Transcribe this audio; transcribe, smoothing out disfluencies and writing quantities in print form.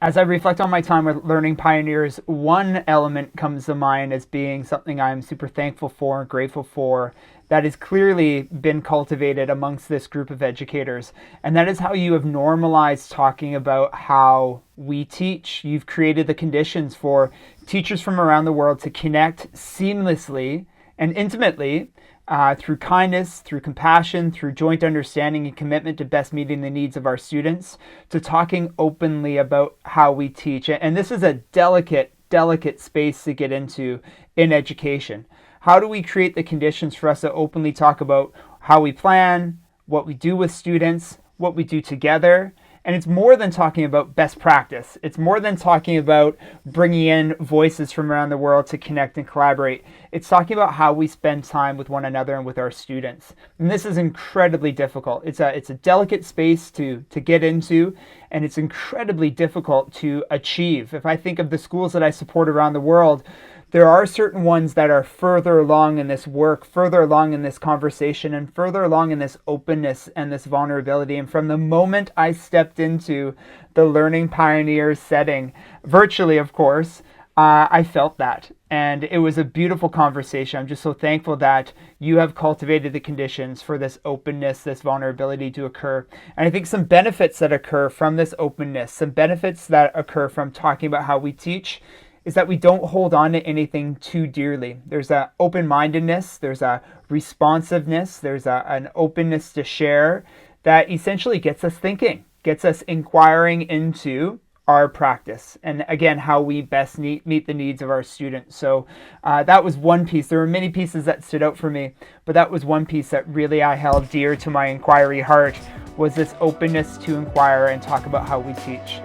As I reflect on my time with Learning Pioneers, one element comes to mind as being something I'm super thankful for and grateful for that has clearly been cultivated amongst this group of educators. And that is how you have normalized talking about how we teach. You've created the conditions for teachers from around the world to connect seamlessly and intimately through kindness, through compassion, through joint understanding and commitment to best meeting the needs of our students, to talking openly about how we teach. And this is a delicate space to get into in education. How do we create the conditions for us to openly talk about how we plan, what we do with students, what we do together? And it's more than talking about best practice. It's more than talking about bringing in voices from around the world to connect and collaborate. It's talking about how we spend time with one another and with our students. And this is incredibly difficult. It's a delicate space to get into, and it's incredibly difficult to achieve. If I think of the schools that I support around the world, there are certain ones that are further along in this work, further along in this conversation, and further along in this openness and this vulnerability. And from the moment I stepped into the Learning Pioneers setting, virtually, of course, I felt that. And it was a beautiful conversation. I'm just so thankful that you have cultivated the conditions for this openness, this vulnerability to occur. And I think some benefits that occur from this openness, some benefits that occur from talking about how we teach, is that we don't hold on to anything too dearly. There's an open-mindedness, there's a responsiveness, there's an openness to share that essentially gets us thinking, gets us inquiring into our practice, and again, how we best meet the needs of our students. So that was one piece. There were many pieces that stood out for me, but that was one piece that really I held dear to my inquiry heart, was this openness to inquire and talk about how we teach.